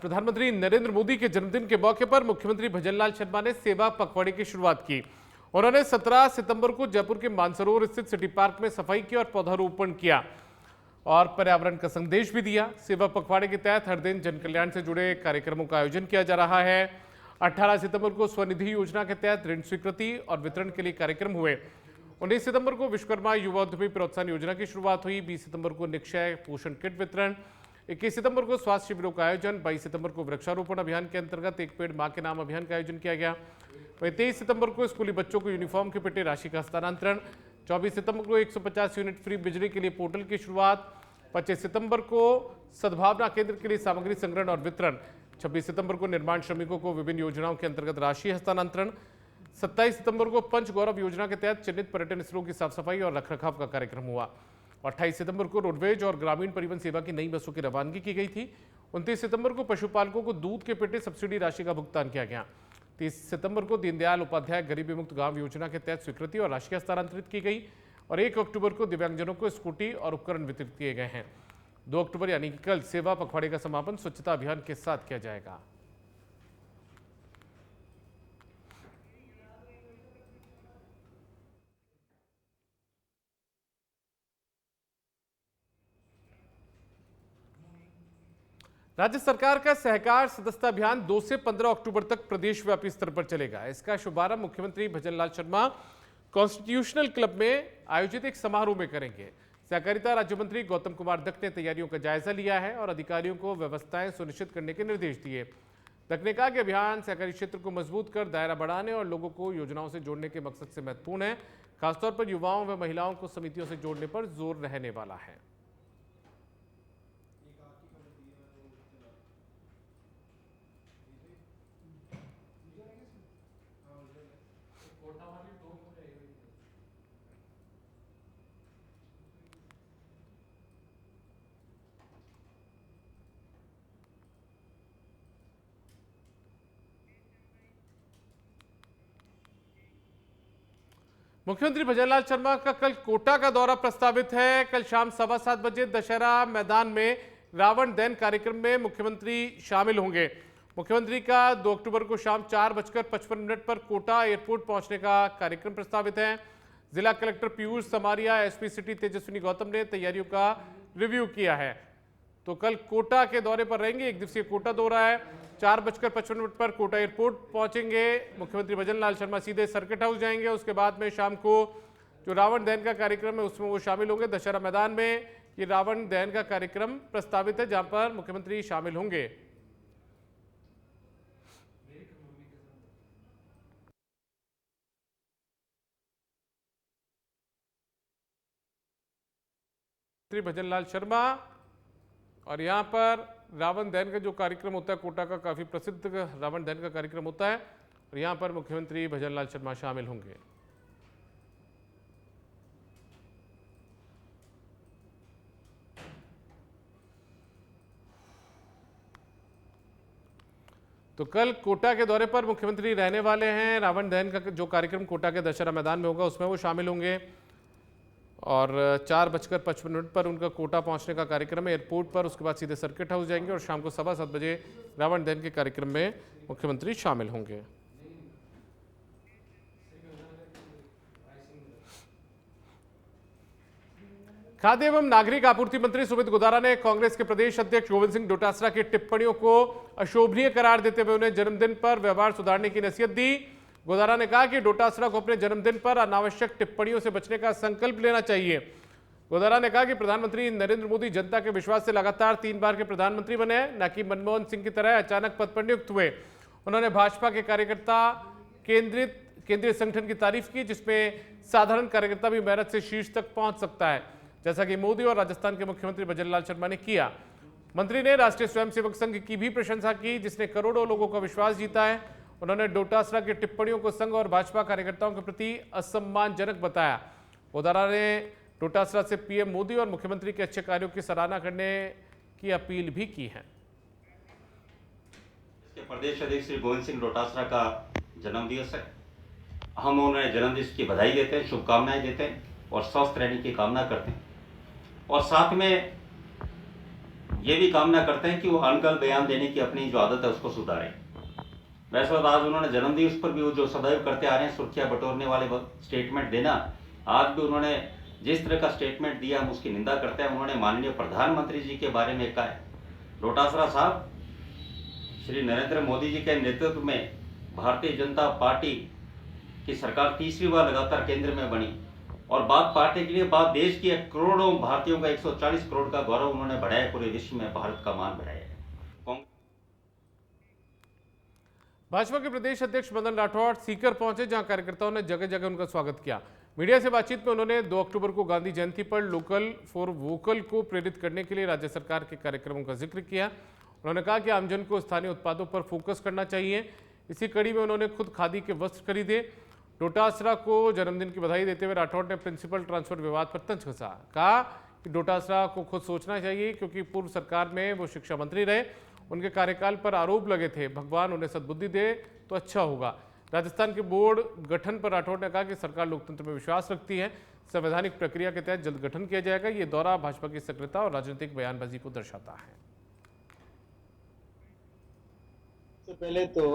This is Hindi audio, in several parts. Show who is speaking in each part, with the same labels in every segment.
Speaker 1: प्रधानमंत्री नरेंद्र मोदी के जन्मदिन के मौके पर मुख्यमंत्री भजनलाल शर्मा ने सेवा पखवाड़े की शुरुआत की। उन्होंने 17 सितंबर को जयपुर के मानसरोवर स्थित सिटी पार्क में सफाई की और पौधारोपण किया और पर्यावरण का संदेश भी दिया। सेवा पखवाड़े के तहत हर दिन जन कल्याण से जुड़े कार्यक्रमों का आयोजन किया जा रहा है। 18 सितंबर को स्वनिधि योजना के तहत ऋण स्वीकृति और वितरण के लिए कार्यक्रम हुए। 19 सितंबर को विश्वकर्मा युवा उद्यमी प्रोत्साहन योजना की शुरुआत हुई। 20 सितंबर को निक्षय पोषण किट वितरण। 21 सितंबर को स्वास्थ्य शिविरों का आयोजन। 22 सितंबर को वृक्षारोपण अभियान के अंतर्गत एक पेड़ मां के नाम अभियान का आयोजन किया गया। वहीं 23 सितंबर को स्कूली बच्चों को यूनिफॉर्म के पेटे राशि का हस्तांतरण। 24 सितंबर को 150 यूनिट फ्री बिजली के लिए पोर्टल की शुरुआत। 25 सितंबर को सद्भावना केंद्र के लिए सामग्री संग्रहण और वितरण। 26 सितंबर को निर्माण श्रमिकों को विभिन्न योजनाओं के अंतर्गत राशि हस्तांतरण। 27 सितंबर को पंच गौरव योजना के तहत चिन्हित पर्यटन स्थलों की साफ सफाई और रखरखाव का कार्यक्रम हुआ। 28 सितंबर को रोडवेज और ग्रामीण परिवहन सेवा की नई बसों की रवानगी की गई थी। 29 सितंबर को पशुपालकों को दूध के पेटे सब्सिडी राशि का भुगतान किया गया। 30 सितंबर को दीनदयाल उपाध्याय गरीबी मुक्त गांव योजना के तहत स्वीकृति और राशि हस्तांतरित की गई और 1 अक्टूबर को दिव्यांगजनों को स्कूटी और उपकरण वितरित किए गए हैं। 2 अक्टूबर यानी कि कल सेवा पखवाड़े का समापन स्वच्छता अभियान के साथ किया जाएगा। राज्य सरकार का सहकार सदस्यता अभियान 2 से 15 अक्टूबर तक प्रदेशव्यापी स्तर पर चलेगा। इसका शुभारंभ मुख्यमंत्री भजनलाल शर्मा कॉन्स्टिट्यूशनल क्लब में आयोजित एक समारोह में करेंगे। सहकारिता राज्य मंत्री गौतम कुमार दत्त ने तैयारियों का जायजा लिया है और अधिकारियों को व्यवस्थाएं सुनिश्चित करने के निर्देश दिए। दत्त ने कहा कि अभियान सहकारी क्षेत्र को मजबूत कर दायरा बढ़ाने और लोगों को योजनाओं से जोड़ने के मकसद से महत्वपूर्ण है। खासतौर पर युवाओं व महिलाओं को समितियों से जोड़ने पर जोर रहने वाला है। मुख्यमंत्री भजनलाल शर्मा का कल कोटा का दौरा प्रस्तावित है। कल शाम 7:15 बजे दशहरा मैदान में रावण दहन कार्यक्रम में मुख्यमंत्री शामिल होंगे। मुख्यमंत्री का 2 अक्टूबर को शाम 4:55 पर कोटा एयरपोर्ट पहुंचने का कार्यक्रम प्रस्तावित है। जिला collector Piyush Samaria, SP city Tejaswini Gautam ने तैयारियों का रिव्यू किया है। तो कल कोटा के दौरे पर रहेंगे। 1 दिवसीय कोटा दौरा है। 4:55 पर कोटा एयरपोर्ट पहुंचेंगे मुख्यमंत्री भजनलाल शर्मा। सीधे सर्किट हाउस जाएंगे। उसके बाद में शाम को जो रावण दहन का कार्यक्रम है उसमें वो शामिल होंगे। दशहरा मैदान में ये रावण दहन का कार्यक्रम प्रस्तावित है जहां पर मुख्यमंत्री शामिल होंगे। भजनलाल शर्मा और यहाँ पर रावण दहन का जो कार्यक्रम होता है कोटा का काफी प्रसिद्ध रावण दहन का कार्यक्रम होता है और यहाँ पर मुख्यमंत्री भजनलाल शर्मा शामिल होंगे। तो कल कोटा के दौरे पर मुख्यमंत्री रहने वाले हैं। रावण दहन का जो कार्यक्रम कोटा के दशहरा मैदान में होगा उसमें वो शामिल होंगे और 4:55 पर उनका कोटा पहुंचने का कार्यक्रम है एयरपोर्ट पर। उसके बाद सीधे सर्किट हाउस जाएंगे और शाम को 7:15 बजे रावण दहन के कार्यक्रम में मुख्यमंत्री शामिल होंगे। खाद्य एवं नागरिक आपूर्ति मंत्री सुमित गोदारा ने कांग्रेस के प्रदेश अध्यक्ष गोविंद सिंह डोटासरा की टिप्पणियों को अशोभनीय करार देते हुए उन्हें जन्मदिन पर व्यवहार सुधारने की नसीहत दी। गोदारा ने कहा कि डोटासरा को अपने जन्मदिन पर अनावश्यक टिप्पणियों से बचने का संकल्प लेना चाहिए। गोदारा ने कहा कि प्रधानमंत्री नरेंद्र मोदी जनता के विश्वास से लगातार 3 बार के प्रधानमंत्री बने, न कि मनमोहन सिंह की तरह अचानक पद पर नियुक्त हुए। उन्होंने भाजपा के कार्यकर्ता केंद्रीय संगठन की तारीफ की जिसमें साधारण कार्यकर्ता भी मेहनत से शीर्ष तक पहुंच सकता है, जैसा कि मोदी और राजस्थान के मुख्यमंत्री भजनलाल शर्मा ने किया। मंत्री ने राष्ट्रीय स्वयंसेवक संघ की भी प्रशंसा की जिसने करोड़ों लोगों का विश्वास जीता है। उन्होंने डोटासरा की टिप्पणियों को संघ और भाजपा कार्यकर्ताओं के प्रति असम्मानजनक बताया। गोदारा ने डोटासरा से पीएम मोदी और मुख्यमंत्री के अच्छे कार्यों की सराहना करने की अपील भी की है।
Speaker 2: प्रदेश अध्यक्ष श्री गोविंद सिंह डोटासरा का जन्मदिवस है। हम उन्हें जन्मदिवस की बधाई देते हैं, शुभकामनाएं देते हैं और स्वस्थ रहने की कामना करते हैं और साथ में ये भी कामना करते हैं कि वो अनगढ़ बयान देने की अपनी जो आदत है उसको सुधारें। वैसे तो आज उन्होंने जन्मदिवस पर भी वो जो सदैव करते आ रहे हैं सुर्खियां बटोरने वाले स्टेटमेंट देना, आज भी उन्होंने जिस तरह का स्टेटमेंट दिया हम उसकी निंदा करते हैं। उन्होंने माननीय प्रधानमंत्री जी के बारे में कहा है, डोटासरा साहब श्री नरेंद्र मोदी जी के नेतृत्व में भारतीय जनता पार्टी की सरकार तीसरी बार लगातार केंद्र में बनी और बात पार्टी के लिए बात देश की करोड़ों भारतीयों का 140 करोड़ का गौरव उन्होंने बढ़ाया, पूरे विश्व में भारत का मान बढ़ाया।
Speaker 1: भाजपा के प्रदेश अध्यक्ष मदन राठौड़ सीकर पहुंचे, जहां कार्यकर्ताओं ने जगह जगह उनका स्वागत किया। मीडिया से बातचीत में उन्होंने 2 अक्टूबर को गांधी जयंती पर लोकल फॉर वोकल को प्रेरित करने के लिए राज्य सरकार के कार्यक्रमों का जिक्र किया। उन्होंने कहा कि आमजन को स्थानीय उत्पादों पर फोकस करना चाहिए। इसी कड़ी में उन्होंने खुद खादी के वस्त्र खरीदे। डोटासरा को जन्मदिन की बधाई देते हुए राठौड़ ने प्रिंसिपल ट्रांसफर विवाद पर तंज कसा। कहा कि डोटासरा को खुद सोचना चाहिए, क्योंकि पूर्व सरकार में वो शिक्षा मंत्री रहे, उनके कार्यकाल पर आरोप लगे थे। भगवान उन्हें सद्बुद्धि दे तो अच्छा होगा। राजस्थान के बोर्ड गठन पर राठौड़ ने कहा कि सरकार लोकतंत्र में विश्वास रखती है, संवैधानिक प्रक्रिया के तहत जल्द गठन किया जाएगा। ये दौरा भाजपा की सक्रियता और राजनीतिक बयानबाजी को दर्शाता है।
Speaker 3: सबसे पहले तो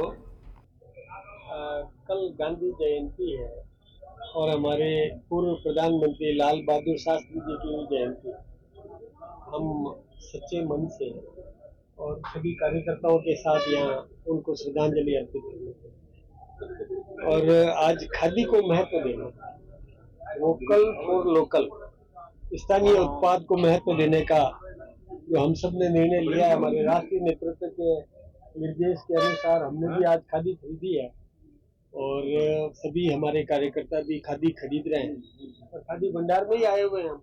Speaker 3: कल गांधी जयंती है और हमारे पूर्व प्रधानमंत्री लाल बहादुर शास्त्री जी की भी जयंती है। हम सच्चे मन से और सभी कार्यकर्ताओं के साथ यहाँ उनको श्रद्धांजलि अर्पित करने के और आज खादी को महत्व देना, वोकल फॉर लोकल, स्थानीय उत्पाद को महत्व देने का जो हम सब ने निर्णय लिया है, हमारे राष्ट्रीय नेतृत्व के निर्देश के अनुसार हमने भी आज खादी खरीदी है और सभी हमारे कार्यकर्ता भी खादी खरीद रहे हैं और खादी भंडार में ही आए हुए हैं।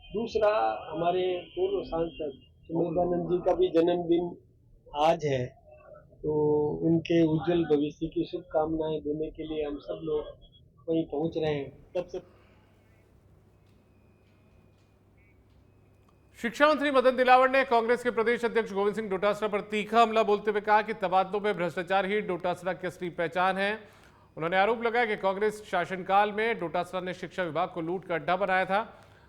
Speaker 3: दूसरा, हमारे पूर्व सांसद सुमेधानंद जी का भी जन्मदिन आज है, तो उनके उज्जवल भविष्य की शुभकामनाएं देने के लिए हम सब लोग वहीं पहुंच रहे हैं। सबसे
Speaker 1: शिक्षा मंत्री मदन दिलावर ने कांग्रेस के प्रदेश अध्यक्ष गोविंद सिंह डोटासरा पर तीखा हमला बोलते हुए कहा कि तबादलों में भ्रष्टाचार ही डोटासरा की असली पहचान है। उन्होंने आरोप लगाया कि कांग्रेस शासनकाल में डोटासरा ने शिक्षा विभाग को लूट का अड्डा बनाया था।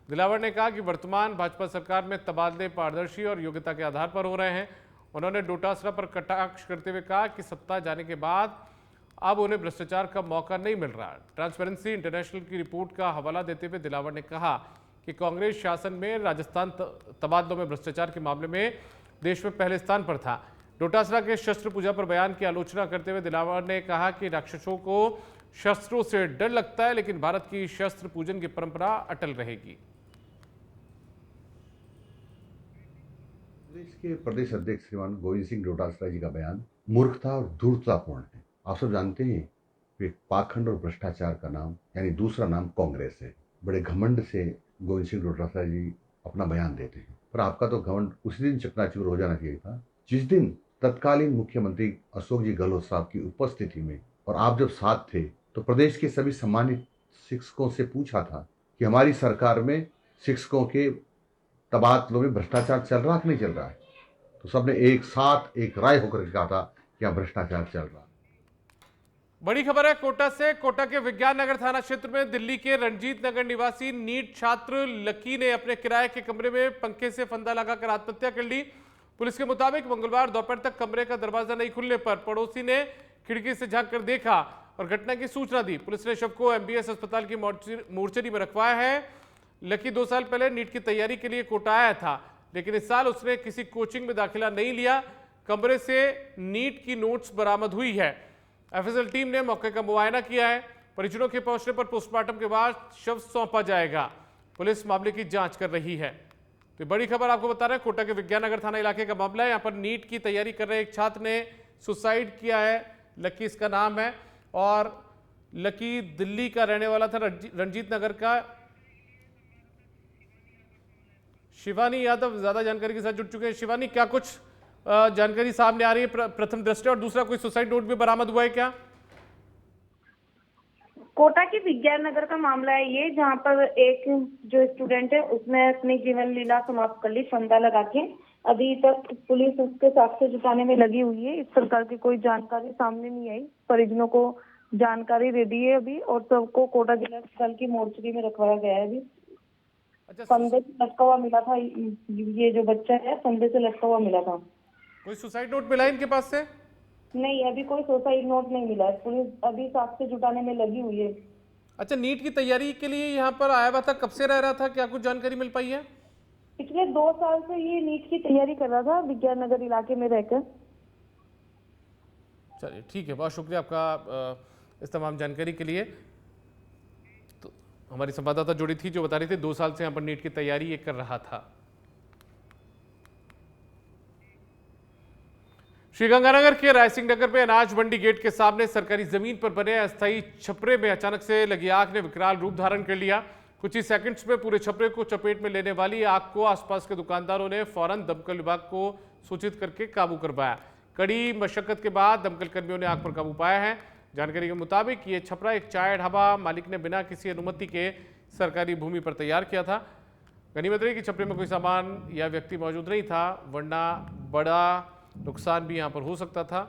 Speaker 1: दिलावर ने कहा कि वर्तमान भाजपा सरकार में तबादले पारदर्शी और योग्यता के आधार पर हो रहे हैं। उन्होंने डोटासरा पर कटाक्ष करते हुए कहा कि सत्ता जाने के बाद अब उन्हें भ्रष्टाचार का मौका नहीं मिल रहा। ट्रांसपेरेंसी इंटरनेशनल की रिपोर्ट का हवाला देते हुए दिलावर ने कहा कि कांग्रेस शासन में राजस्थान तबादलों में भ्रष्टाचार के मामले में देश में पहले स्थान पर था। डोटासरा के शस्त्र पूजा पर बयान की आलोचना करते हुए दिलावर ने कहा कि राक्षसों को शस्त्रों से डर लगता है, लेकिन भारत की शस्त्र पूजन की परंपरा अटल रहेगी।
Speaker 4: प्रदेश के प्रदेश अध्यक्ष श्रीमान गोविंद सिंह डोटासरा जी का बयान मूर्खता और धूर्ततापूर्ण है। आप सब जानते हैं कि पाखंड और भ्रष्टाचार का नाम यानी दूसरा नाम कांग्रेस है। बड़े घमंड से गोविंद सिंह डोटासरा जी अपना बयान देते हैं, पर आपका तो घमंड उसी दिन चकनाचूर हो जाना चाहिए था जिस दिन तत्कालीन मुख्यमंत्री अशोक जी गहलोत साहब की उपस्थिति में और आप जब साथ थे तो प्रदेश के सभी सम्मानित शिक्षकों से पूछा था कि हमारी सरकार में शिक्षकों के तबादलों में भ्रष्टाचार चल रहा कि नहीं चल रहा है, तो सबने एक साथ एक राय होकर कहा था कि यहाँ भ्रष्टाचार चल रहा।
Speaker 1: बड़ी खबर है कोटा से। कोटा के विज्ञान नगर थाना क्षेत्र में दिल्ली के रंजीत नगर निवासी नीट छात्र लकी ने अपने किराए के कमरे में पंखे से फंदा लगाकर आत्महत्या कर ली। पुलिस के मुताबिक मंगलवार दोपहर तक कमरे का दरवाजा नहीं खुलने पर पड़ोसी ने खिड़की से झांक कर देखा और घटना की सूचना दी। पुलिस ने शव को एमबीएस अस्पताल की मोर्चरी में रखवाया है। लकी 2 साल पहले नीट की तैयारी के लिए कोटा आया था, लेकिन इस साल उसने किसी कोचिंग में दाखिला नहीं लिया। कमरे से नीट की नोट्स बरामद हुई है। एफएसएल टीम ने मौके का मुआयना किया है। परिजनों के पहुंचने पर पोस्टमार्टम के बाद शव सौंपा जाएगा। पुलिस मामले की जांच कर रही है। तो बड़ी खबर आपको बता रहे हैं, कोटा के विज्ञान नगर थाना इलाके का मामला है। यहाँ पर नीट की तैयारी कर रहे एक छात्र ने सुसाइड किया है। लकी इसका नाम है और लकी दिल्ली का रहने वाला था, रंजीत नगर का। शिवानी यादव ज्यादा जानकारी के साथ जुड़ चुके हैं। शिवानी, क्या कुछ जानकारी सामने आ रही है प्रथम दृष्टया, और दूसरा कोई सुसाइड नोट भी बरामद हुआ है क्या?
Speaker 5: कोटा के विज्ञान नगर का मामला है ये, जहां पर एक जो स्टूडेंट है उसने अपनी जीवन लीला समाप्त कर ली फंदा लगा के। अभी तक पुलिस उसके साक्ष्य जुटाने में लगी हुई है। इस प्रकार की कोई जानकारी सामने नहीं आई। परिजनों को जानकारी दे दी है अभी और सबको कोटा जिला अस्पताल की मोर्चरी में रखवाया गया है अभी।
Speaker 1: अच्छा,
Speaker 5: फंदे से लटका हुआ मिला था। ये जो बच्चा है फंदे से लटका हुआ मिला था।
Speaker 1: कोई सुसाइड नोट मिला है इनके पास से?
Speaker 5: नहीं, अभी कोई सुसाइड नोट नहीं मिला है। पुलिस अभी साक्ष्य जुटाने में लगी हुई है।
Speaker 1: अच्छा, नीट की तैयारी के लिए यहाँ पर आया हुआ था, कब से रह रहा था, क्या कुछ जानकारी मिल पाई है?
Speaker 5: पिछले 2 साल से ये नीट की तैयारी कर रहा था विज्ञान नगर इलाके में रहकर।
Speaker 1: चलिए ठीक है, बहुत शुक्रिया आपका इस तमाम जानकारी के लिए। तो हमारी संवाददाता जुड़ी थी जो बता रही थी 2 साल से यहाँ पर नीट की तैयारी ये कर रहा था। श्रीगंगानगर के रायसिंह नगर में अनाज मंडी गेट के सामने सरकारी जमीन पर बने अस्थायी छपरे में अचानक से लगी आग ने विकराल रूप धारण कर लिया। कुछ ही सेकंड्स में पूरे छपरे को चपेट में लेने वाली आग को आसपास के दुकानदारों ने फौरन दमकल विभाग को सूचित करके काबू करवाया। कड़ी मशक्कत के बाद दमकल कर्मियों ने आग पर काबू पाया है। जानकारी के मुताबिक ये छपरा एक चाय ढाबा मालिक ने बिना किसी अनुमति के सरकारी भूमि पर तैयार किया था। गनीमत रही कि छपरे में कोई सामान या व्यक्ति मौजूद नहीं था, वरना बड़ा नुकसान भी यहां पर हो सकता था।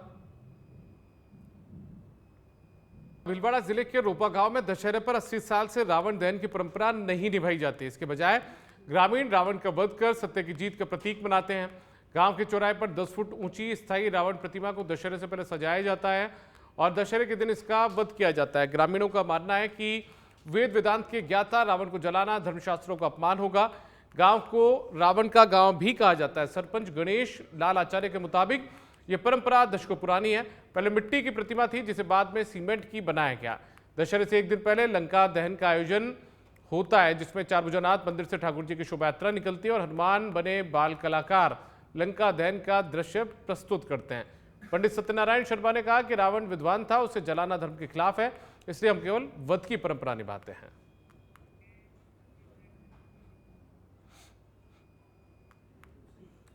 Speaker 1: भीलवाड़ा जिले के रोपा गांव में दशहरे पर 80 साल से रावण दहन की परंपरा नहीं निभाई जाती। इसके बजाय ग्रामीण रावण का वध कर सत्य की जीत का प्रतीक मनाते हैं। गांव के चौराहे पर 10 फुट ऊंची स्थायी रावण प्रतिमा को दशहरे से पहले सजाया जाता है और दशहरे के दिन इसका वध किया जाता है। ग्रामीणों का मानना है कि वेद वेदांत के ज्ञाता रावण को जलाना धर्मशास्त्रों का अपमान होगा। गांव को रावण का गांव भी कहा जाता है। सरपंच गणेश लाल आचार्य के मुताबिक यह परंपरा दशकों पुरानी है। पहले मिट्टी की प्रतिमा थी जिसे बाद में सीमेंट की बनाया गया। दशहरे से एक दिन पहले लंका दहन का आयोजन होता है जिसमें चारभुजानाथ मंदिर से ठाकुर जी की शोभा यात्रा निकलती है और हनुमान बने बाल कलाकार लंका दहन का दृश्य प्रस्तुत करते हैं। पंडित सत्यनारायण शर्मा ने कहा कि रावण विद्वान था, उसे जलाना धर्म के खिलाफ है, इसलिए हम केवल वध की परंपरा निभाते हैं।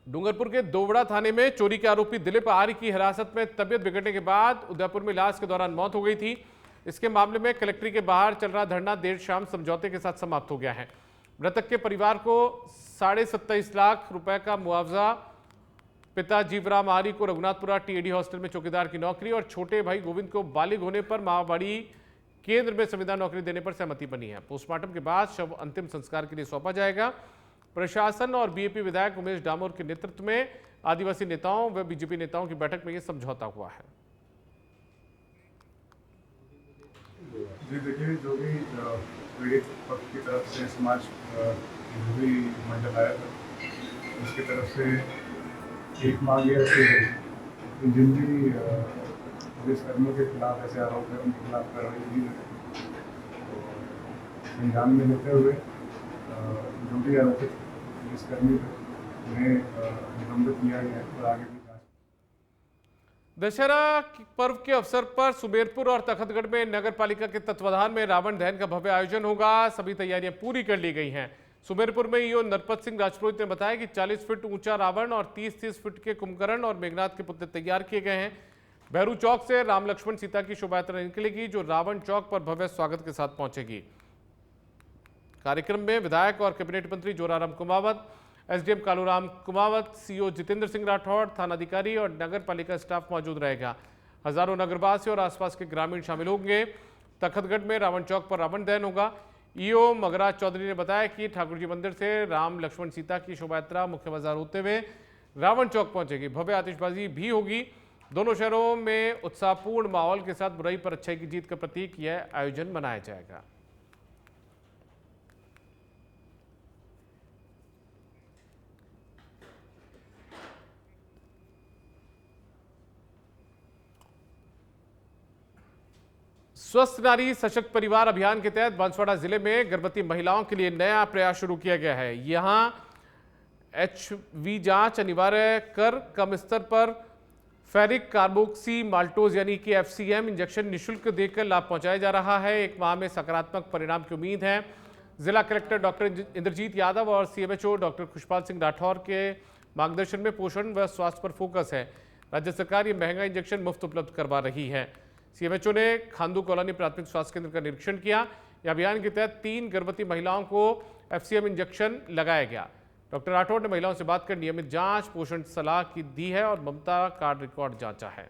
Speaker 1: डूंगरपुर के दोवड़ा थाने में चोरी के आरोपी दिलीप आर्य की हिरासत में तबियत बिगड़ने के बाद उदयपुर में इलाज के दौरान मौत हो गई थी। इसके मामले में कलेक्ट्री के बाहर चल रहा धरना देर शाम समझौते के साथ समाप्त हो गया है। मृतक के परिवार को 27.5 लाख रुपए का मुआवजा, पिता जीवराम आर्य को रघुनाथपुरा टीएडी हॉस्टल में चौकीदार की नौकरी और छोटे भाई गोविंद को बालिग होने पर मावाबाड़ी केंद्र में संविदा नौकरी देने पर सहमति बनी है। पोस्टमार्टम के बाद शव अंतिम संस्कार के लिए सौंपा जाएगा। प्रशासन और बीएपी विधायक उमेश डामोर के नेतृत्व में आदिवासी नेताओं व बीजेपी नेताओं की बैठक में यह समझौता हुआ है।
Speaker 6: जी देखिए, जो भी पीड़ित पक्ष की तरफ से समाज भी मंडल आया था, उसकी तरफ से एक मांग यह रखी गई कि जिन भी पुलिसकर्मियों के खिलाफ ऐसे आरोप है उनके खिलाफ कार्रवाई की जाए। संज्ञान में लेते हुए जो भी आरोपित पुलिसकर्मी उन्हें निलंबित किया गया है और आगे भी जांच।
Speaker 1: दशहरा पर्व के अवसर पर सुमेरपुर और तखतगढ़ में नगर पालिका के तत्वाधान में रावण दहन का भव्य आयोजन होगा। सभी तैयारियां पूरी कर ली गई हैं। सुमेरपुर में ईओ नरपत सिंह राजपुरोहित ने बताया कि 40 फीट ऊंचा रावण और 30-30 फीट के कुंभकर्ण और मेघनाथ के पुतले तैयार किए गए हैं। भैरू चौक से राम लक्ष्मण सीता की शोभा यात्रा निकलेगी जो रावण चौक पर भव्य स्वागत के साथ पहुंचेगी। कार्यक्रम में विधायक और कैबिनेट मंत्री जोराराम कुमावत, एसडीएम कालूराम कुमावत, सीओ जितेंद्र सिंह राठौड़, थानाधिकारी और नगर पालिका स्टाफ मौजूद रहेगा। हजारों नगरवासी और आसपास के ग्रामीण शामिल होंगे। तखतगढ़ में रावण चौक पर रावण दहन होगा। ईओ मगराज चौधरी ने बताया कि ठाकुर जी मंदिर से राम लक्ष्मण सीता की शोभा यात्रा मुख्य बाजार होते हुए रावण चौक पहुंचेगी। भव्य आतिशबाजी भी होगी। दोनों शहरों में उत्साहपूर्ण माहौल के साथ बुराई पर अच्छाई की जीत का प्रतीक यह आयोजन मनाया जाएगा। स्वस्थ नारी सशक्त परिवार अभियान के तहत बांसवाड़ा जिले में गर्भवती महिलाओं के लिए नया प्रयास शुरू किया गया है। यहां एचवी जांच अनिवार्य कर कम स्तर पर फेरिक कार्बोक्सी माल्टोज यानी कि एफसीएम इंजेक्शन निःशुल्क देकर लाभ पहुंचाया जा रहा है। 1 माह में सकारात्मक परिणाम की उम्मीद है। जिला कलेक्टर डॉक्टर इंद्रजीत यादव और सीएमएचओ डॉक्टर खुशपाल सिंह राठौर के मार्गदर्शन में पोषण व स्वास्थ्य पर फोकस है। राज्य सरकार ये महंगा इंजेक्शन मुफ्त उपलब्ध करवा रही है। सीएमएचओ ने खांदू कॉलोनी प्राथमिक स्वास्थ्य केंद्र का निरीक्षण किया। यह अभियान के तहत 3 गर्भवती महिलाओं को एफसीएम इंजेक्शन लगाया गया। डॉक्टर राठौड़ ने महिलाओं से बात कर नियमित जांच, पोषण सलाह की दी है और ममता कार्ड रिकॉर्ड जांचा है।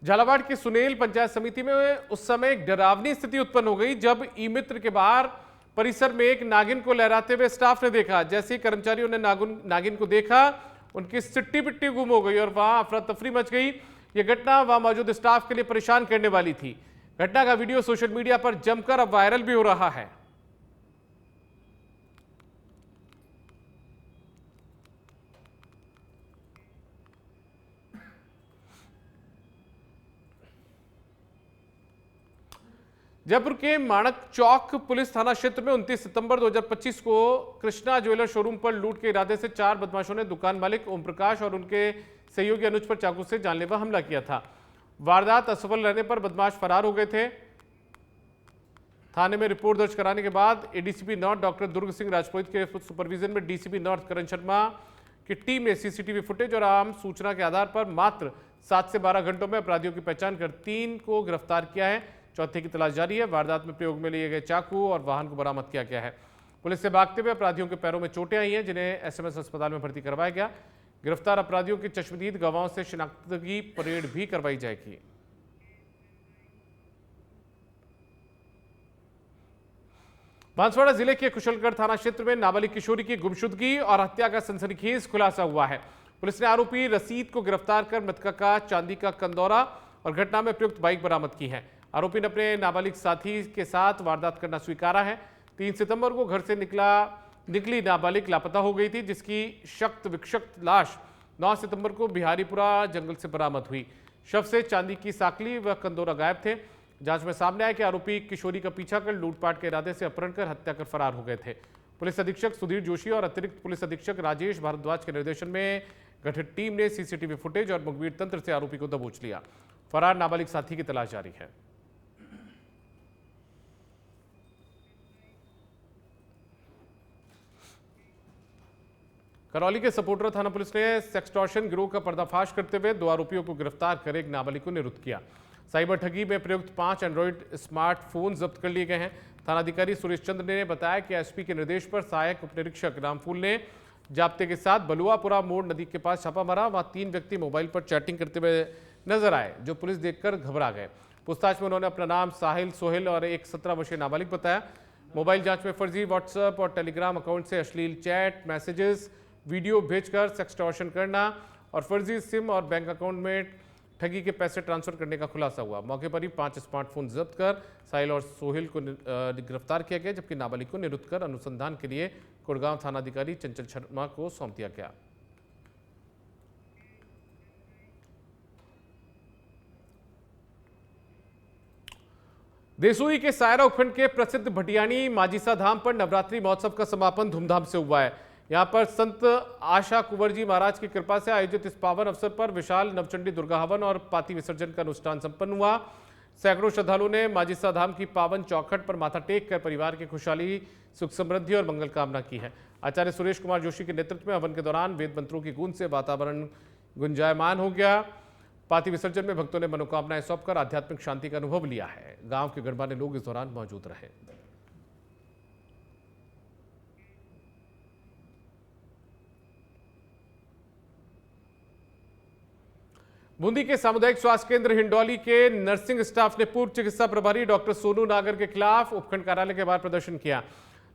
Speaker 1: झालावाड़ की सुनेल पंचायत समिति में उस समय एक डरावनी स्थिति उत्पन्न हो गई जब ई मित्र के बाहर परिसर में एक नागिन को लहराते हुए स्टाफ ने देखा। जैसे ही कर्मचारियों ने नागिन को देखा, उनकी सिट्टी पिट्टी गुम हो गई और वहां अफरा तफरी मच गई। यह घटना वहां मौजूद स्टाफ के लिए परेशान करने वाली थी। घटना का वीडियो सोशल मीडिया पर जमकर अब वायरल भी हो रहा है। जयपुर के माणक चौक पुलिस थाना क्षेत्र में 29 सितंबर 2025 को कृष्णा ज्वेलर शोरूम पर लूट के इरादे से 4 बदमाशों ने दुकान मालिक ओम प्रकाश और उनके सहयोगी अनुज पर चाकू से जानलेवा हमला किया था। वारदात असफल रहने पर बदमाश फरार हो गए थे। थाने में रिपोर्ट दर्ज कराने के बाद एडीसीपी नॉर्थ डॉक्टर दुर्ग सिंह राजपुरोहित के सुपरविजन में डीसीपी नॉर्थ करण शर्मा की टीम ने सीसीटीवी फुटेज और आम सूचना के आधार पर मात्र 7 से 12 घंटों में अपराधियों की पहचान कर 3 को गिरफ्तार किया है। चौथे की तलाश जारी है। वारदात में प्रयोग में लिए गए चाकू और वाहन को बरामद किया गया है। पुलिस से भागते हुए अपराधियों के पैरों में चोटें आई हैं, जिन्हें एसएमएस अस्पताल में भर्ती करवाया गया। गिरफ्तार अपराधियों की चश्मदीद गवाहों से शिनाख्तगी परेड भी करवाई जाएगी। बांसवाड़ा जिले के कुशलगढ़ थाना क्षेत्र में नाबालिग किशोरी की गुमशुदगी और हत्या का सनसनीखेज खुलासा हुआ है। पुलिस ने आरोपी रसीद को गिरफ्तार कर मृतका का चांदी का कंदौरा और घटना में प्रयुक्त बाइक बरामद की है। आरोपी ने अपने नाबालिग साथी के साथ वारदात करना स्वीकारा है। 3 सितंबर को घर से निकली नाबालिग लापता हो गई थी, जिसकी शक्त विक्षत लाश 9 सितंबर को बिहारीपुरा जंगल से बरामद हुई। शव से चांदी की साकली व कंदौरा गायब थे। जांच में सामने आया कि आरोपी किशोरी का पीछा कर लूटपाट के इरादे से अपहरण कर हत्या कर फरार हो गए थे। पुलिस अधीक्षक सुधीर जोशी और अतिरिक्त पुलिस अधीक्षक राजेश भारद्वाज के निर्देशन में गठित टीम ने सीसीटीवी फुटेज और मुखबिर तंत्र से आरोपी को दबोच लिया। फरार नाबालिग साथी की तलाश जारी है। करौली के सपोटरा थाना पुलिस ने सेक्सटॉर्शन गिरोह का पर्दाफाश करते हुए 2 आरोपियों को गिरफ्तार कर एक नाबालिग को निरुद्ध किया। साइबर ठगी में प्रयुक्त 5 एंड्रॉइड स्मार्टफोन जब्त कर लिए गए हैं। थानाधिकारी सुरेश चंद्र ने बताया कि एसपी के निर्देश पर सहायक उपनिरीक्षक रामफूल ने जाब्ते के साथ बलुआपुरा मोड़ नदी के पास छापा मारा। वहां 3 व्यक्ति मोबाइल पर चैटिंग करते हुए नजर आए, जो पुलिस देखकर घबरा गए। पूछताछ में उन्होंने अपना नाम साहिल सोहेल और एक 17 वर्षीय नाबालिग बताया। मोबाइल जांच में फर्जी व्हाट्सएप और टेलीग्राम अकाउंट से अश्लील चैट मैसेजेस वीडियो भेजकर सेक्सटॉर्शन करना और फर्जी सिम और बैंक अकाउंट में ठगी के पैसे ट्रांसफर करने का खुलासा हुआ। मौके पर ही 5 स्मार्टफोन जब्त कर साहिल और सोहेल को गिरफ्तार किया गया, जबकि नाबालिग को निरुद्ध कर अनुसंधान के लिए गुड़गांव थानाधिकारी चंचल शर्मा को सौंप दिया गया। देसूरी के सायरा उपखंड के प्रसिद्ध भटियाणी माजिसा धाम पर नवरात्रि महोत्सव का समापन धूमधाम से हुआ है। यहां पर संत आशा कुंवर जी महाराज की कृपा से आयोजित इस पावन अवसर पर विशाल नवचंडी दुर्गा हवन और पाती विसर्जन का अनुष्ठान संपन्न हुआ। सैकड़ों श्रद्धालुओं ने माजिसा धाम की पावन चौखट पर माथा टेक कर परिवार की खुशहाली, सुख समृद्धि और मंगल कामना की है। आचार्य सुरेश कुमार जोशी के नेतृत्व में हवन के दौरान वेद मंत्रों की गूंज से वातावरण गुंजायमान हो गया। पाती विसर्जन में भक्तों ने मनोकामनाएं सौंपकर आध्यात्मिक शांति का अनुभव लिया है। गांव के गणमान्य लोग इस दौरान मौजूद रहे। बूंदी के सामुदायिक स्वास्थ्य केंद्र हिंडौली के नर्सिंग स्टाफ ने पूर्व चिकित्सा प्रभारी डॉक्टर सोनू नागर के खिलाफ उपखंड कार्यालय के बाहर प्रदर्शन किया।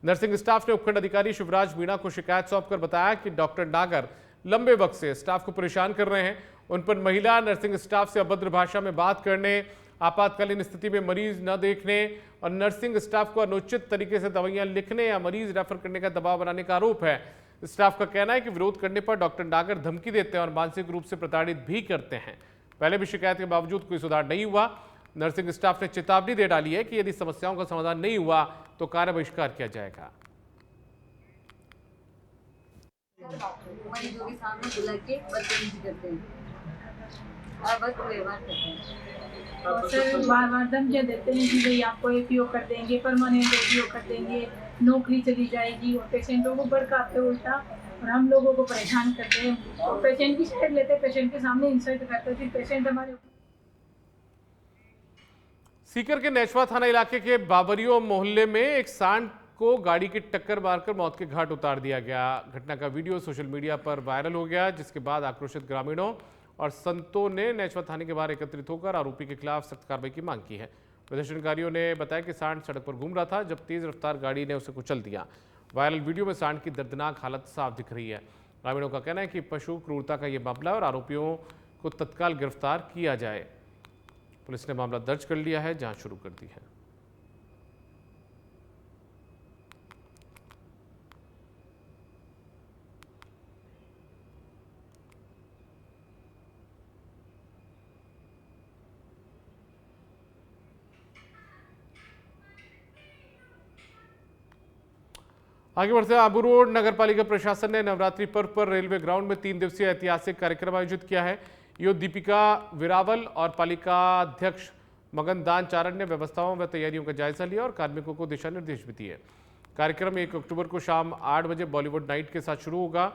Speaker 1: नर्सिंग स्टाफ ने उपखंड अधिकारी शिवराज मीणा को शिकायत सौंपकर बताया कि डॉक्टर नागर लंबे वक्त से स्टाफ को परेशान कर रहे हैं। उन पर महिला नर्सिंग स्टाफ से अभद्र भाषा में बात करने, आपातकालीन स्थिति में मरीज न देखने और नर्सिंग स्टाफ को अनुचित तरीके से दवाइयां लिखने या मरीज रेफर करने का दबाव बनाने का आरोप है। स्टाफ का कहना है कि विरोध करने पर डॉक्टर नागर धमकी देते हैं और मानसिक रूप से प्रताड़ित भी करते हैं। पहले भी शिकायत के बावजूद कोई सुधार नहीं हुआ। नर्सिंग स्टाफ ने चेतावनी दे डाली है कि यदि समस्याओं का समाधान नहीं हुआ तो कार्य बहिष्कार किया जाएगा।
Speaker 7: मरीजों के सामने बुला के बदतमीजी करते हैं और बस व्यवहार करते हैं
Speaker 8: और सर बार धमकियाँ देते हैं कि भाई आपको एपीओ कर देंगे, परमानेंट एपीओ कर देंगे, नौकरी चली जाएगी और पेशेंटों को भड़काते उल्टा और हम लोगों को परेशान करते हैं और पेशेंट की साइड लेते, पेशेंट के सामने इंसल्ट करते हैं, फिर पेशेंट हमारे।
Speaker 1: सीकर के नेचवा थाना इलाके के बाबरियो मोहल्ले में एक सांड को गाड़ी की टक्कर मारकर मौत के घाट उतार दिया गया। घटना का वीडियो सोशल मीडिया पर वायरल हो गया, जिसके बाद आक्रोशित ग्रामीणों और संतों ने नेचवा थाने के बाहर एकत्रित होकर आरोपी के खिलाफ सख्त कार्रवाई की मांग की है। प्रदर्शनकारियों ने बताया कि सांड सड़क पर घूम रहा था जब तेज रफ्तार गाड़ी ने उसे कुचल दिया। वायरल वीडियो में सांड की दर्दनाक हालत साफ दिख रही है। ग्रामीणों का कहना है कि पशु क्रूरता का यह मामला है और आरोपियों को तत्काल गिरफ्तार किया जाए। पुलिस ने मामला दर्ज कर लिया है, जांच शुरू कर दी है। आगे बढ़ते हैं। आबू रोड नगर पालिका प्रशासन ने नवरात्रि पर्व पर रेलवे ग्राउंड में 3 दिवसीय ऐतिहासिक कार्यक्रम आयोजित किया है। यो दीपिका विरावल और पालिका अध्यक्ष मगन दान चारण ने व्यवस्थाओं व तैयारियों का जायजा लिया और कार्मिकों को दिशा निर्देश भी दिए। कार्यक्रम 1 अक्टूबर को शाम 8 बजे बॉलीवुड नाइट के साथ शुरू होगा,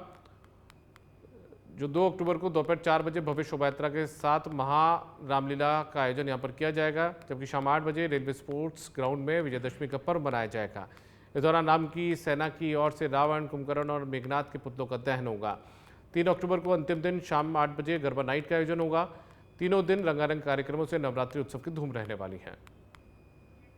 Speaker 1: जो 2 अक्टूबर को दोपहर 4 बजे भव्य शोभा यात्रा के साथ महा रामलीला का आयोजन यहाँ पर किया जाएगा, जबकि शाम 8 बजे रेलवे स्पोर्ट्स ग्राउंड में विजयदशमी का पर्व मनाया जाएगा। इस दौरान राम की सेना की ओर से रावण, कुंभकर्ण और मेघनाथ के पुतलों का दहन होगा। 3 अक्टूबर को अंतिम दिन शाम 8 बजे गरबा नाइट का आयोजन होगा। तीनों दिन रंगारंग कार्यक्रमों से नवरात्रि उत्सव की धूम रहने वाली है।